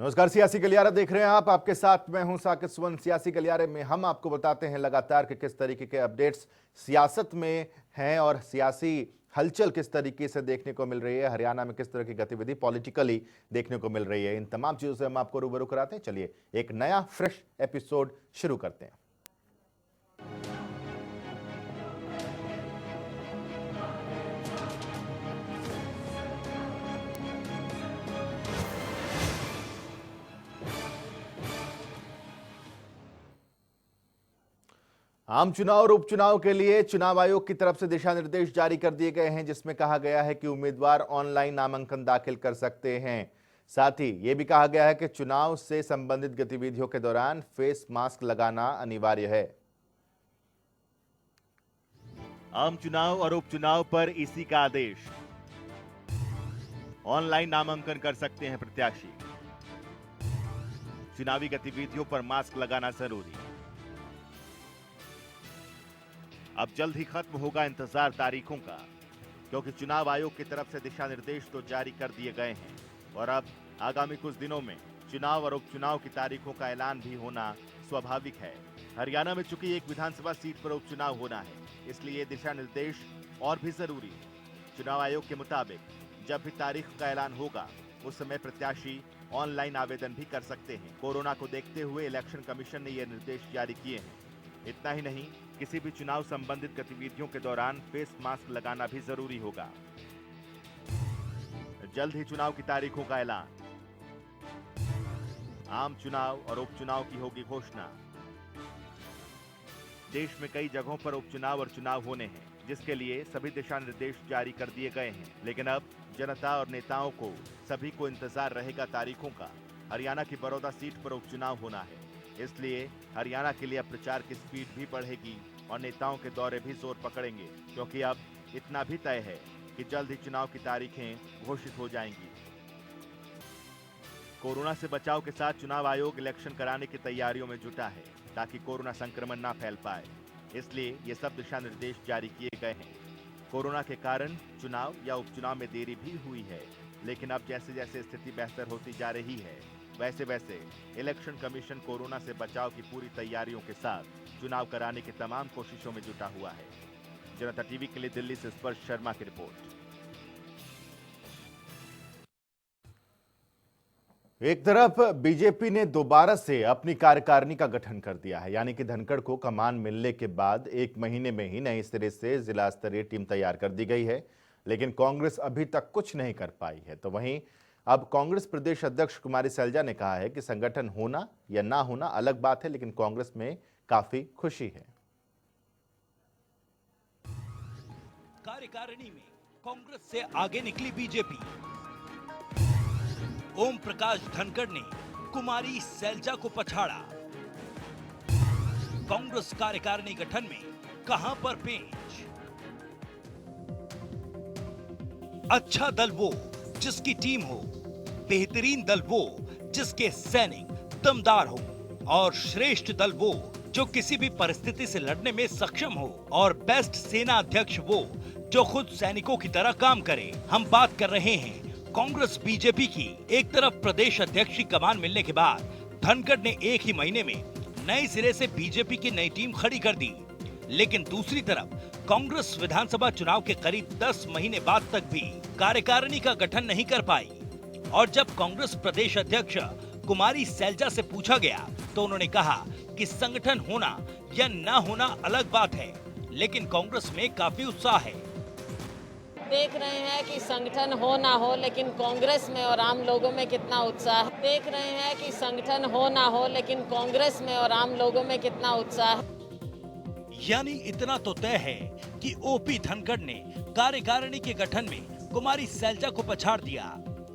नमस्कार, सियासी गलियारा देख रहे हैं आप। आपके साथ मैं हूं साकिब सुमन। सियासी गलियारे में हम आपको बताते हैं लगातार कि किस तरीके के अपडेट्स सियासत में हैं और सियासी हलचल किस तरीके से देखने को मिल रही है, हरियाणा में किस तरह की गतिविधि पॉलिटिकली देखने को मिल रही है। इन तमाम चीजों से हम आपको रूबरू कराते हैं। चलिए एक नया फ्रेश एपिसोड शुरू करते हैं। आम चुनाव और उपचुनाव के लिए चुनाव आयोग की तरफ से दिशा निर्देश जारी कर दिए गए हैं, जिसमें कहा गया है कि उम्मीदवार ऑनलाइन नामांकन दाखिल कर सकते हैं। साथ ही यह भी कहा गया है कि चुनाव से संबंधित गतिविधियों के दौरान फेस मास्क लगाना अनिवार्य है। आम चुनाव और उपचुनाव पर इसी का आदेश। ऑनलाइन नामांकन कर सकते हैं प्रत्याशी। चुनावी गतिविधियों पर मास्क लगाना जरूरी। अब जल्द ही खत्म होगा इंतजार तारीखों का, क्योंकि चुनाव आयोग की तरफ से दिशा निर्देश तो जारी कर दिए गए हैं और अब आगामी कुछ दिनों में चुनाव और उपचुनाव की तारीखों का ऐलान भी होना स्वाभाविक है। हरियाणा में चूंकि एक विधानसभा सीट पर उपचुनाव होना है, इसलिए दिशा निर्देश और भी जरूरी है। चुनाव आयोग के मुताबिक जब भी तारीख का ऐलान होगा, उस समय प्रत्याशी ऑनलाइन आवेदन भी कर सकते हैं। कोरोना को देखते हुए इलेक्शन कमीशन ने यह निर्देश जारी किए हैं। इतना ही नहीं, किसी भी चुनाव संबंधित गतिविधियों के दौरान फेस मास्क लगाना भी जरूरी होगा। जल्द ही चुनाव की तारीखों का ऐलान। आम चुनाव और उपचुनाव की होगी घोषणा। देश में कई जगहों पर उपचुनाव और चुनाव होने हैं, जिसके लिए सभी दिशा निर्देश जारी कर दिए गए हैं। लेकिन अब जनता और नेताओं को सभी को इंतजार रहेगा तारीखों का। हरियाणा की बड़ौदा सीट पर उपचुनाव होना है, इसलिए हरियाणा के लिए अब प्रचार की स्पीड भी बढ़ेगी और नेताओं के दौरे भी जोर पकड़ेंगे, क्योंकि अब इतना भी तय है कि जल्द ही चुनाव की तारीखें घोषित हो जाएंगी। कोरोना से बचाव के साथ चुनाव आयोग इलेक्शन कराने की तैयारियों में जुटा है, ताकि कोरोना संक्रमण ना फैल पाए। इसलिए ये सब दिशा निर्देश जारी किए गए हैं। कोरोना के कारण चुनाव या उपचुनाव में देरी भी हुई है, लेकिन अब जैसे जैसे स्थिति बेहतर होती जा रही है, वैसे वैसे इलेक्शन कमीशन कोरोना से बचाव की पूरी तैयारियों के साथ चुनाव कराने की तमाम कोशिशों में जुटा हुआ है। जनता टीवी के लिए दिल्ली से स्पर्श शर्मा की रिपोर्ट। एक तरफ बीजेपी ने दोबारा से अपनी कार्यकारिणी का गठन कर दिया है, यानी कि धनखड़ को कमान मिलने के बाद 1 महीने में ही नए सिरे से जिला स्तरीय टीम तैयार कर दी गई है। लेकिन कांग्रेस अभी तक कुछ नहीं कर पाई है। तो वहीं अब कांग्रेस प्रदेश अध्यक्ष कुमारी सैलजा ने कहा है कि संगठन होना या ना होना अलग बात है, लेकिन कांग्रेस में काफी खुशी है। कार्यकारिणी में कांग्रेस से आगे निकली बीजेपी। ओम प्रकाश धनखड़ ने कुमारी सैलजा को पछाड़ा। कांग्रेस कार्यकारिणी गठन में कहां पर पेंच? अच्छा दल वो जिसकी टीम हो, बेहतरीन दल वो जिसके सैनिक दमदार हो, और श्रेष्ठ दल वो जो किसी भी परिस्थिति से लड़ने में सक्षम हो, और बेस्ट सेना अध्यक्ष वो जो खुद सैनिकों की तरह काम करे। हम बात कर रहे हैं कांग्रेस बीजेपी की। एक तरफ प्रदेश अध्यक्ष की कमान मिलने के बाद धनखड़ ने 1 ही महीने में नए सिरे से बीजेपी की नई टीम खड़ी कर दी, लेकिन दूसरी तरफ कांग्रेस विधानसभा चुनाव के करीब 10 महीने बाद तक भी कार्यकारिणी का गठन नहीं कर पाई। और जब कांग्रेस प्रदेश अध्यक्ष कुमारी सैलजा से पूछा गया, तो उन्होंने कहा कि संगठन होना या ना होना अलग बात है, लेकिन कांग्रेस में काफी उत्साह है। देख रहे हैं कि संगठन हो ना हो, लेकिन कांग्रेस में और आम लोगों में कितना उत्साह है। देख रहे हैं कि संगठन हो ना हो, लेकिन कांग्रेस में और आम लोगों में कितना उत्साह है। यानी इतना तो तय है कि ओपी धनखड़ ने कार्यकारिणी के गठन में कुमारी सैलजा को पछाड़ दिया,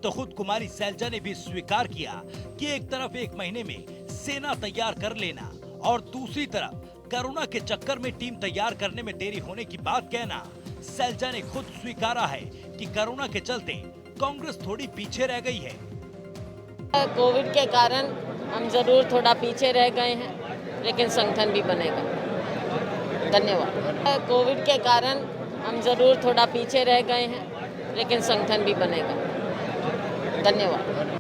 तो खुद कुमारी सैलजा ने भी स्वीकार किया कि एक तरफ 1 महीने में सेना तैयार कर लेना और दूसरी तरफ कोरोना के चक्कर में टीम तैयार करने में देरी होने की बात कहना। सैलजा ने खुद स्वीकारा है कि कोरोना के चलते कांग्रेस थोड़ी पीछे रह गई है। कोविड के कारण हम जरूर थोड़ा पीछे रह गए हैं, लेकिन संगठन भी बनेगा। धन्यवाद। कोविड के कारण हम जरूर थोड़ा पीछे रह गए हैं, लेकिन संगठन भी बनेगा। धन्यवाद।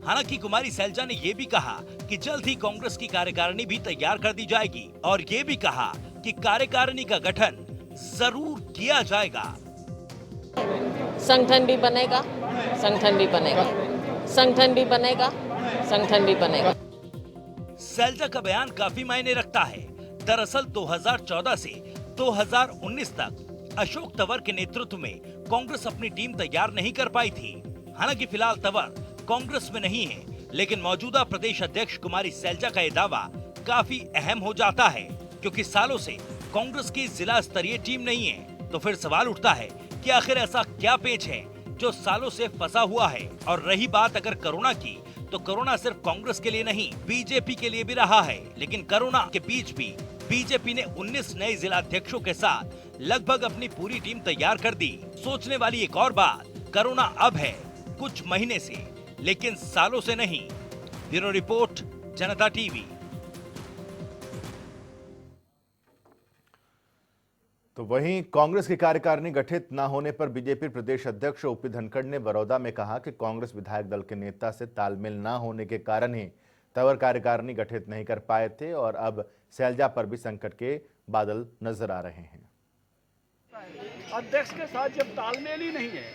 हालांकि कुमारी सैलजा ने ये भी कहा कि जल्द ही कांग्रेस की कार्यकारिणी भी तैयार कर दी जाएगी और ये भी कहा कि कार्यकारिणी का गठन जरूर किया जाएगा। संगठन भी बनेगा, संगठन भी बनेगा, संगठन भी बनेगा, संगठन भी बनेगा। सैलजा का बयान काफी मायने रखता है। दरअसल 2014 से 2019 तक अशोक तंवर के नेतृत्व में कांग्रेस अपनी टीम तैयार नहीं कर पाई थी। हालांकि फिलहाल तंवर कांग्रेस में नहीं है, लेकिन मौजूदा प्रदेश अध्यक्ष कुमारी सैलजा का यह दावा काफी अहम हो जाता है, क्योंकि सालों से कांग्रेस की जिला स्तरीय टीम नहीं है। तो फिर सवाल उठता है कि आखिर ऐसा क्या पेच है जो सालों से फंसा हुआ है। और रही बात अगर कोरोना की, तो कोरोना सिर्फ कांग्रेस के लिए नहीं, बीजेपी के लिए भी रहा है। लेकिन कोरोना के बीच भी बीजेपी ने 19 नए जिला अध्यक्षों के साथ लगभग अपनी पूरी टीम तैयार कर दी। सोचने वाली एक और बात, कोरोना अब है कुछ महीने से, लेकिन सालों से नहीं। ब्यूरो रिपोर्ट, जनता टीवी। तो वहीं कांग्रेस की कार्यकारिणी गठित न होने पर बीजेपी प्रदेश अध्यक्ष ओपी धनखड़ ने बड़ौदा में कहा कि कांग्रेस विधायक दल के नेता से तालमेल न होने के कारण ही तंवर कार्यकारिणी गठित नहीं कर पाए थे और अब सैलजा पर भी संकट के बादल नजर आ रहे हैं। अध्यक्ष के साथ जब तालमेल ही नहीं है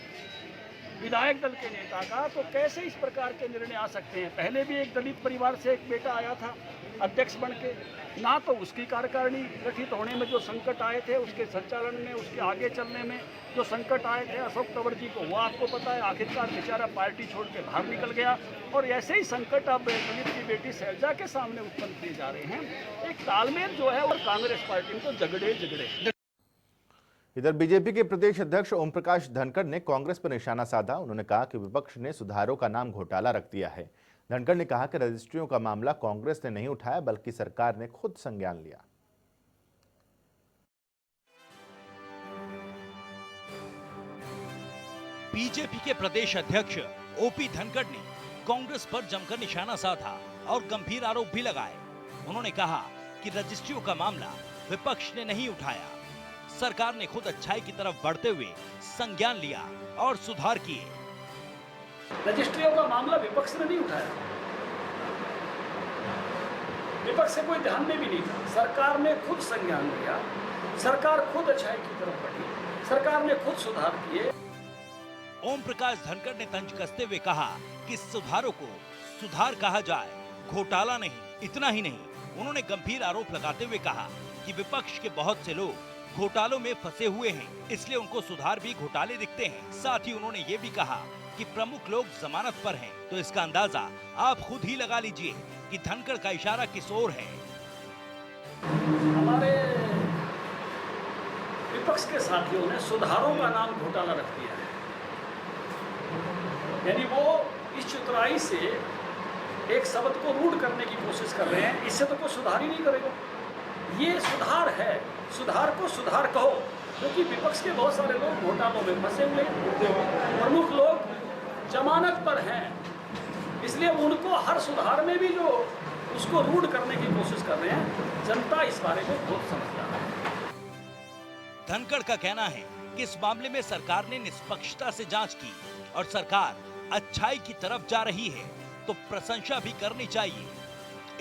विधायक दल के नेता का, तो कैसे इस प्रकार के निर्णय आ सकते हैं। पहले भी एक दलित परिवार से एक बेटा आया था अध्यक्ष बन के, ना तो उसकी कार्यकारिणी गठित होने में जो संकट आए थे, उसके संचालन में, उसके आगे चलने में जो संकट आए थे अशोक तंवर जी को, वो आपको पता है। आखिरकार बेचारा पार्टी छोड़ के बाहर निकल गया और ऐसे ही संकट अब दलित की बेटी सैलजा के सामने उत्पन्न किए जा रहे हैं। एक तालमेल जो है और कांग्रेस पार्टी में तो झगड़े। इधर बीजेपी के प्रदेश अध्यक्ष ओम प्रकाश धनखड़ ने कांग्रेस पर निशाना साधा। उन्होंने कहा कि विपक्ष ने सुधारों का नाम घोटाला रख दिया है। धनखड़ ने कहा कि रजिस्ट्रियों का मामला कांग्रेस ने नहीं उठाया, बल्कि सरकार ने खुद संज्ञान लिया। बीजेपी के प्रदेश अध्यक्ष ओपी धनखड़ ने कांग्रेस पर जमकर निशाना साधा और गंभीर आरोप भी लगाए। उन्होंने कहा कि रजिस्ट्रियों का मामला विपक्ष ने नहीं उठाया, सरकार ने खुद अच्छाई की तरफ बढ़ते हुए संज्ञान लिया और सुधार किए। रजिस्ट्रियों का मामला विपक्ष ने नहीं उठाया, विपक्ष से कोई ध्यान में भी नहीं था। सरकार ने खुद संज्ञान लिया, सरकार खुद अच्छाई की तरफ बढ़ी, सरकार ने खुद सुधार किए। ओम प्रकाश धनखड़ ने तंज कसते हुए कहा कि सुधारों को सुधार कहा जाए, घोटाला नहीं। इतना ही नहीं, उन्होंने गंभीर आरोप लगाते हुए कहा कि विपक्ष के बहुत से लोग घोटालों में फंसे हुए हैं, इसलिए उनको सुधार भी घोटाले दिखते हैं। साथ ही उन्होंने ये भी कहा कि प्रमुख लोग जमानत पर हैं, तो इसका अंदाजा आप खुद ही लगा लीजिए कि धनखड़ का इशारा किस ओर है। हमारे विपक्ष के साथियों ने सुधारों का नाम घोटाला रख दिया है, यानी वो इस चतुराई से एक शब्द को रूढ़ करने की कोशिश कर रहे हैं। इससे तो कोई सुधार ही नहीं करेगा। ये सुधार है, सुधार को सुधार कहो, क्योंकि विपक्ष के बहुत सारे लोग घोटालों में फंसे हुए हैं, प्रमुख लोग जमानत पर हैं, इसलिए उनको हर सुधार में भी जो उसको रूढ़ करने की कोशिश कर रहे हैं। जनता इस बारे में बहुत समझदार है। धनखड़ का कहना है कि इस मामले में सरकार ने निष्पक्षता से जांच की और सरकार अच्छाई की तरफ जा रही है, तो प्रशंसा भी करनी चाहिए।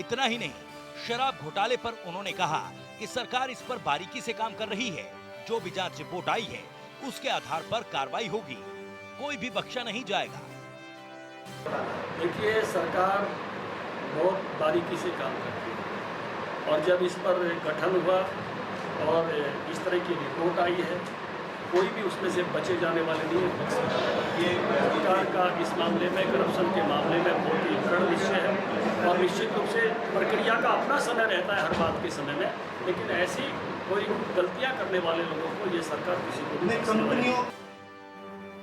इतना ही नहीं, शराब घोटाले पर उन्होंने कहा कि सरकार इस पर बारीकी से काम कर रही है। जो भी जांच रिपोर्ट आई है उसके आधार पर कार्रवाई होगी, कोई भी बख्शा नहीं जाएगा। देखिए, सरकार बहुत बारीकी से काम करती है और जब इस पर गठन हुआ और इस तरह की रिपोर्ट आई है, कोई भी उसमें से बचे जाने वाले नहीं है। ये सरकार का इस मामले में, करप्शन के मामले में बहुत ही दृढ़ निश्चय है और निश्चित रूप से प्रक्रिया का अपना समय रहता है हर बात के समय में, लेकिन ऐसी कोई गलतियां करने वाले लोगों को ये सरकार किसी को नहीं।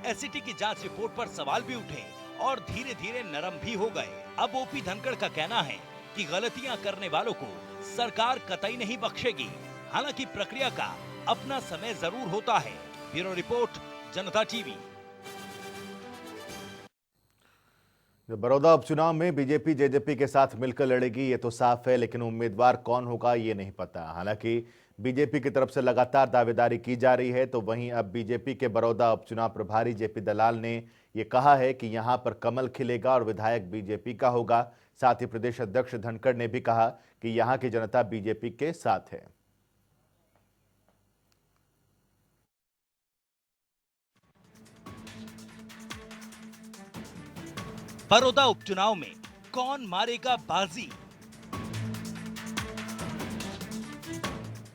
एसआईटी की जांच रिपोर्ट पर सवाल भी उठे और धीरे धीरे नरम भी हो गए। अब ओपी धनखड़ का कहना है कि गलतियां करने वालों को सरकार कतई नहीं बख्शेगी। हालांकि प्रक्रिया का अपना समय जरूर होता है। ब्यूरो रिपोर्ट, जनता टीवी। बड़ौदा उपचुनाव में बीजेपी जेजेपी के साथ मिलकर लड़ेगी, ये तो साफ है, लेकिन उम्मीदवार कौन होगा ये नहीं पता। हालांकि बीजेपी की तरफ से लगातार दावेदारी की जा रही है, तो वहीं अब बीजेपी के बड़ौदा उपचुनाव प्रभारी जेपी दलाल ने ये कहा है कि यहां पर कमल खिलेगा और विधायक बीजेपी का होगा। साथ ही प्रदेश अध्यक्ष धनखड़ ने भी कहा कि यहां की जनता बीजेपी के साथ है। बड़ौदा उपचुनाव में कौन मारेगा बाजी?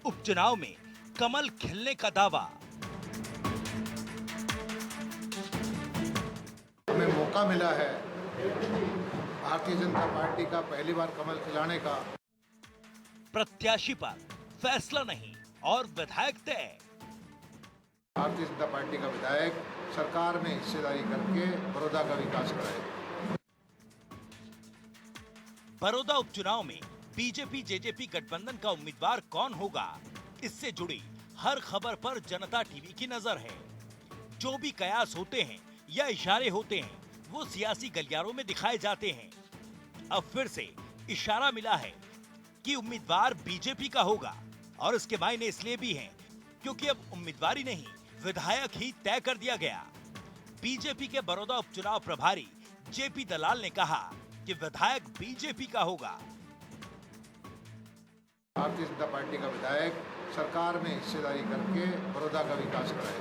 उपचुनाव में कमल खिलने का दावा। हमें मौका मिला है भारतीय जनता पार्टी का पहली बार कमल खिलाने का। प्रत्याशी पर फैसला नहीं और विधायक तय। भारतीय जनता पार्टी का विधायक सरकार में हिस्सेदारी करके बड़ौदा का विकास कराए। बड़ौदा उपचुनाव में बीजेपी जेजेपी गठबंधन का उम्मीदवार कौन होगा, इससे जुड़ी हर खबर पर जनता टीवी की नजर है। जो भी कयास होते हैं या इशारे होते हैं वो सियासी गलियारों में दिखाए जाते हैं। अब फिर से इशारा मिला है कि उम्मीदवार बीजेपी का होगा और इसके मायने इसलिए भी हैं क्योंकि अब उम्मीदवारी नहीं विधायक ही तय कर दिया गया। बीजेपी के बड़ौदा उपचुनाव प्रभारी जेपी दलाल ने कहा कि विधायक बीजेपी का होगा। भारतीय जनता पार्टी का विधायक सरकार में हिस्सेदारी करके बड़ौदा का विकास कराए।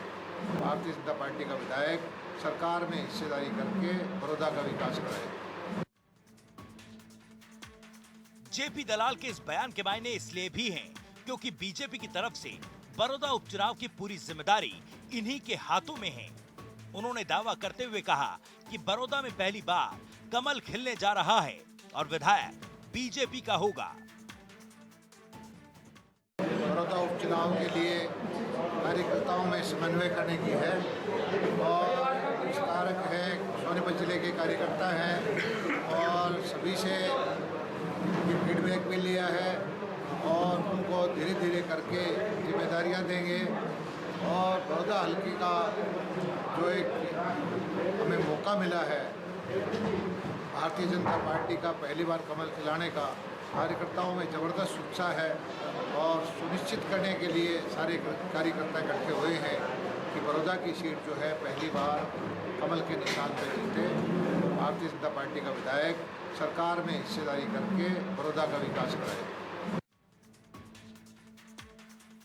भारतीय जनता पार्टी का विधायक सरकार में हिस्सेदारी करके बड़ौदा का विकास कराए। जेपी दलाल के इस बयान के मायने इसलिए भी हैं क्योंकि बीजेपी की तरफ से बड़ौदा उपचुनाव की पूरी जिम्मेदारी इन्हीं के हाथों में है। उन्होंने दावा करते हुए कहा कि बड़ौदा में पहली बार कमल खिलने जा रहा है और विधायक बीजेपी का होगा। बड़ौदा उपचुनाव के लिए कार्यकर्ताओं में समन्वय करने की है और विस्तारक है, सोनीपत जिले के कार्यकर्ता हैं और सभी से फीडबैक भी लिया है और उनको धीरे धीरे करके जिम्मेदारियां देंगे। और बड़ौदा हल्के का जो एक हमें मौका मिला है भारतीय जनता पार्टी का पहली बार कमल खिलाने का, कार्यकर्ताओं में ज़बरदस्त उत्साह है और सुनिश्चित करने के लिए सारे कार्यकर्ता इकट्ठे हुए हैं कि बड़ौदा की सीट जो है पहली बार कमल के निशान पर जीते। भारतीय जनता पार्टी का विधायक सरकार में हिस्सेदारी करके बड़ौदा का विकास कराए।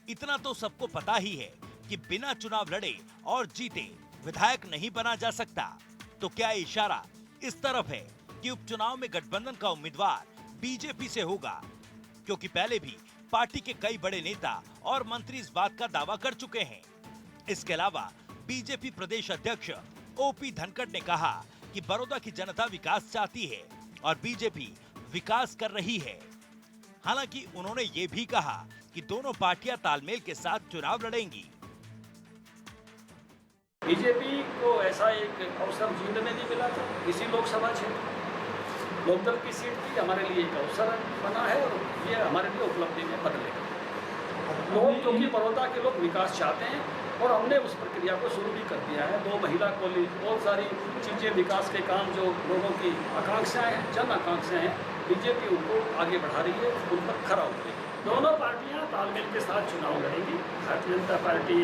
इतना तो सबको पता ही है कि बिना चुनाव लड़े और जीते विधायक नहीं बना जा सकता। तो क्या इशारा इस तरफ है कि उपचुनाव में गठबंधन का उम्मीदवार बीजेपी से होगा? क्योंकि पहले भी पार्टी के कई बड़े नेता और मंत्री इस बात का दावा कर चुके हैं। इसके अलावा बीजेपी प्रदेश अध्यक्ष ओपी धनखड़ ने कहा कि बड़ौदा की जनता विकास चाहती है और बीजेपी विकास कर रही है। हालांकि उन्होंने ये भी कहा कि दोनों पार्टियां तालमेल के साथ चुनाव लड़ेंगी। बीजेपी को ऐसा एक अवसर जींद में नहीं मिला था इसी लोकसभा क्षेत्र, लोकदल की सीट की हमारे लिए एक अवसर बना है और ये हमारे लिए उपलब्धि में बदलेगा। लोग क्योंकि बड़ौदा के लोग विकास चाहते हैं और हमने उस प्रक्रिया को शुरू भी कर दिया है। 2 महिला कॉलेज, बहुत सारी चीज़ें, विकास के काम जो लोगों की आकांक्षाएं हैं, जन आकांक्षाएं हैं, बीजेपी उनको आगे बढ़ा रही है, उन पर खरा उतरेगी। दोनों पार्टियां तालमेल के साथ चुनाव लड़ेंगी। भारतीय जनता पार्टी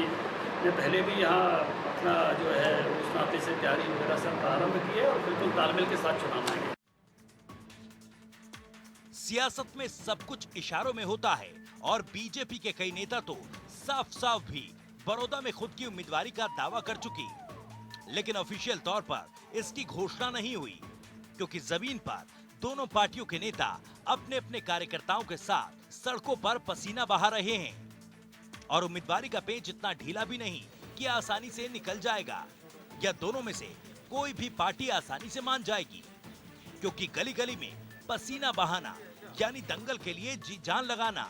ने पहले भी यहाँ अपना जो है उस नाते से तैयारी वगैरह सब प्रारंभ की है और बिल्कुल तालमेल के साथ चुनाव आएंगे। सियासत में सब कुछ इशारों में होता है और बीजेपी के कई नेता तो साफ साफ भी बड़ौदा में खुद की उम्मीदवारी का दावा कर चुकी, लेकिन ऑफिशियल तौर पर इसकी घोषणा नहीं हुई क्योंकि जमीन पर दोनों पार्टियों के नेता अपने अपने कार्यकर्ताओं के साथ सड़कों पर पसीना बहा रहे हैं और उम्मीदवारी का पेच इतना ढीला भी नहीं कि आसानी से निकल जाएगा या दोनों में से कोई भी पार्टी आसानी से मान जाएगी, क्योंकि गली गली में पसीना बहाना यानी दंगल के लिए जी जान लगाना,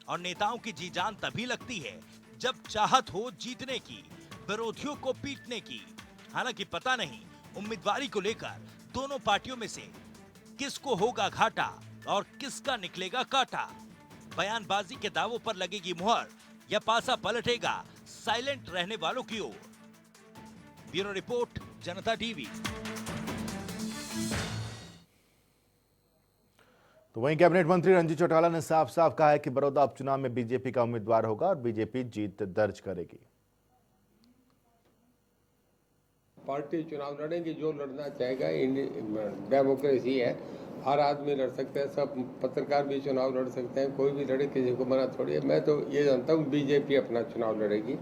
और नेताओं की जी जान तभी लगती है जब चाहत हो जीतने की, विरोधियों को पीटने की। हालांकि पता नहीं उम्मीदवारी को लेकर दोनों पार्टियों में से किसको होगा घाटा और किसका निकलेगा काटा। बयानबाजी के दावों पर लगेगी मुहर या पासा पलटेगा साइलेंट रहने वालों की ओर। ब्यूरो रिपोर्ट, जनता टीवी। तो वहीं कैबिनेट मंत्री रणजीत चौटाला ने साफ साफ कहा है कि बड़ौदा उपचुनाव में बीजेपी का उम्मीदवार होगा और बीजेपी जीत दर्ज करेगी। पार्टी चुनाव लड़ेगी जो लड़ना चाहेगा, डेमोक्रेसी है, हर आदमी लड़ सकते हैं, सब पत्रकार भी चुनाव लड़ सकते हैं, कोई भी लड़े, किसी को मना थोड़ी है। मैं तो ये जानता हूँ बीजेपी अपना चुनाव लड़ेगी,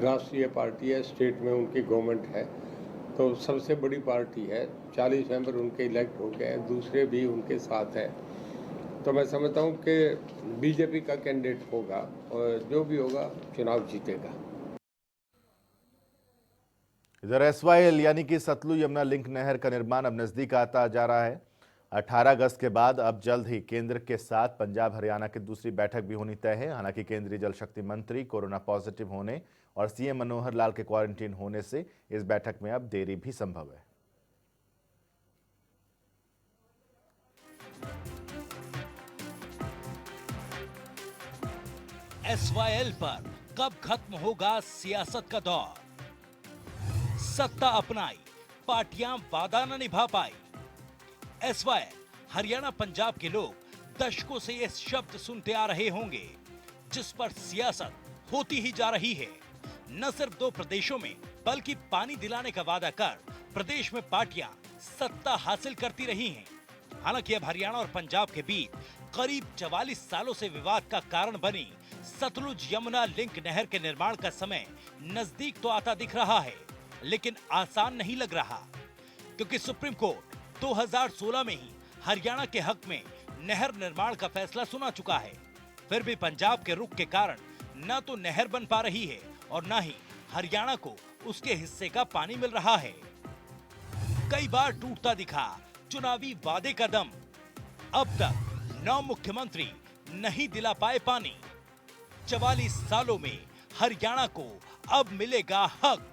राष्ट्रीय पार्टी है, स्टेट में उनकी गवर्नमेंट है, तो सबसे बड़ी पार्टी है, 40 मेंबर उनके इलेक्ट हो गए हैं, दूसरे भी उनके साथ हैं। तो मैं समझता हूँ कि बीजेपी का कैंडिडेट होगा और जो भी होगा चुनाव जीतेगा। इधर एसवाईएल यानी कि सतलुज यमुना लिंक नहर का निर्माण अब नजदीक आता जा रहा है। 18 अगस्त के बाद अब जल्द ही केंद्र के साथ पंजाब हरियाणा की दूसरी बैठक भी होनी तय है। हालांकि केंद्रीय जल शक्ति मंत्री कोरोना पॉजिटिव होने और सीएम मनोहर लाल के क्वारंटीन होने से इस बैठक में अब देरी भी संभव है। एसवाईएल पर कब खत्म होगा सियासत का दौर? सत्ता अपनाई, पार्टियां वादा न निभा पाई। एसवाईएल हरियाणा पंजाब के लोग दशकों से ये शब्द सुनते आ रहे होंगे, जिस पर सियासत होती ही जा रही है। न सिर्फ दो प्रदेशों में बल्कि पानी दिलाने का वादा कर प्रदेश में पार्टियां सत्ता हासिल करती रही हैं। हालांकि अब हरियाणा और पंजाब के बीच करीब 44 सालों से विवाद का कारण बनी सतलुज यमुना लिंक नहर के निर्माण का समय नजदीक तो आता दिख रहा है, लेकिन आसान नहीं लग रहा, क्योंकि सुप्रीम कोर्ट 2016 में ही हरियाणा के हक में नहर निर्माण का फैसला सुना चुका है। फिर भी पंजाब के रुख के कारण न तो नहर बन पा रही है और न ही हरियाणा को उसके हिस्से का पानी मिल रहा है। कई बार टूटता दिखा चुनावी वादे का दम। अब तक 9 मुख्यमंत्री नहीं दिला पाए पानी। 44 सालों में हरियाणा को अब मिलेगा हक।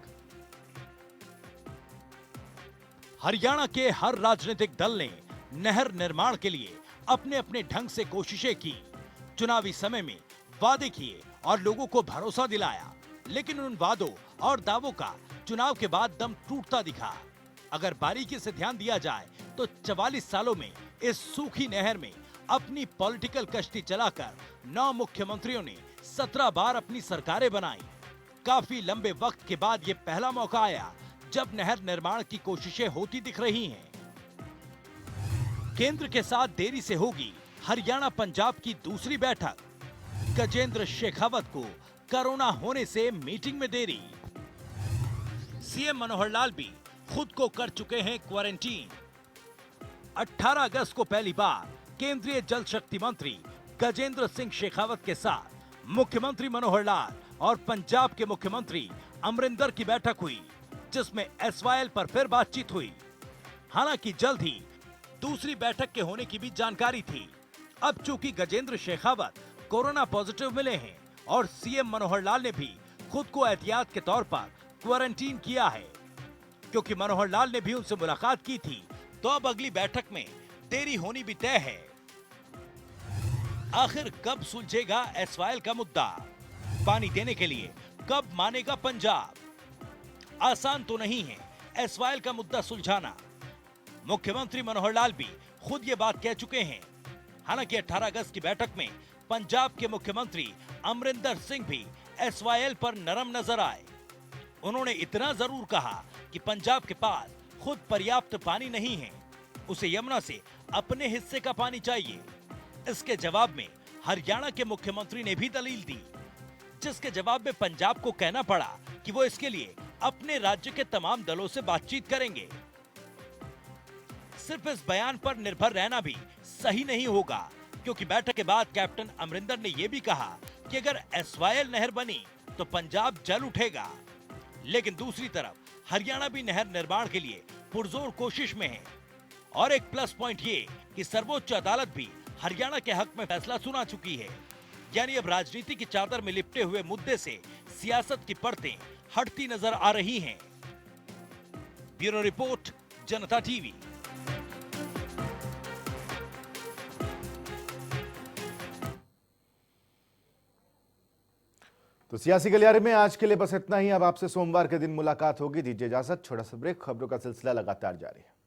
हरियाणा के हर राजनीतिक दल ने नहर निर्माण के लिए अपने अपने ढंग से कोशिशें की, चुनावी समय में वादे किए और लोगों को भरोसा दिलाया, लेकिन उन वादों और दावों का चुनाव के बाद दम टूटता दिखा। अगर बारीकी से ध्यान दिया जाए तो 44 सालों में इस सूखी नहर में अपनी पॉलिटिकल कश्ती चलाकर 9 मुख्यमंत्रियों ने 17 बार अपनी सरकारें बनाई। काफी लंबे वक्त के बाद ये पहला मौका आया जब नहर निर्माण की कोशिशें होती दिख रही हैं। केंद्र के साथ देरी से होगी हरियाणा पंजाब की दूसरी बैठक। गजेंद्र शेखावत को कोरोना होने से मीटिंग में देरी। सीएम मनोहर लाल भी खुद को कर चुके हैं क्वारंटीन। 18 अगस्त को पहली बार केंद्रीय जल शक्ति मंत्री गजेंद्र सिंह शेखावत के साथ मुख्यमंत्री मनोहर लाल और पंजाब के मुख्यमंत्री अमरिंदर की बैठक हुई, जिसमें एसवाईएल पर फिर बातचीत हुई। हालांकि जल्द ही दूसरी बैठक के होने की भी जानकारी थी। अब चूंकि गजेंद्र शेखावत कोरोना पॉजिटिव मिले हैं और सीएम मनोहर लाल ने भी खुद को एहतियात के तौर पर क्वारंटीन किया है, क्योंकि मनोहर लाल ने भी उनसे मुलाकात की थी, तो अब अगली बैठक में देरी होनी भी तय है। आखिर कब सुलझेगा एसवाईएल का मुद्दा? पानी देने के लिए कब मानेगा पंजाब? आसान तो नहीं है एसवाईएल का मुद्दा सुलझाना। मुख्यमंत्री मनोहर लाल भी खुद ये बात कह चुके हैं। हालांकि 18 अगस्त की बैठक में पंजाब के मुख्यमंत्री अमरिंदर सिंह भी एसवाईएल पर नरम नजर आए। उन्होंने इतना जरूर कहा कि पंजाब के पास खुद पर्याप्त पानी नहीं है, उसे यमुना से अपने हिस्से का पानी चाहिए। इसके जवाब में हरियाणा के मुख्यमंत्री ने भी दलील दी, जिसके जवाब में पंजाब को कहना पड़ा कि वो इसके लिए अपने राज्य के तमाम दलों से बातचीत करेंगे। सिर्फ इस बयान पर निर्भर रहना भी सही नहीं होगा, क्योंकि बैठक के बाद कैप्टन अमरिंदर ने यह भी कहा कि अगर एसवाईएल नहर बनी तो पंजाब जल उठेगा। लेकिन दूसरी तरफ हरियाणा भी नहर निर्माण के लिए पुरजोर कोशिश में है। और एक प्लस पॉइंट ये कि सर्वोच्च अदालत भी हरियाणा के हक में फैसला सुना चुकी है। यानी अब राजनीति की चादर में लिपटे हुए मुद्दे से सियासत की परतें हटती नजर आ रही हैं। ब्यूरो रिपोर्ट, जनता टीवी। तो सियासी गलियारे में आज के लिए बस इतना ही। अब आपसे सोमवार के दिन मुलाकात होगी। दीजिए इजाजत। छोटा सा ब्रेक, खबरों का सिलसिला लगातार जारी है।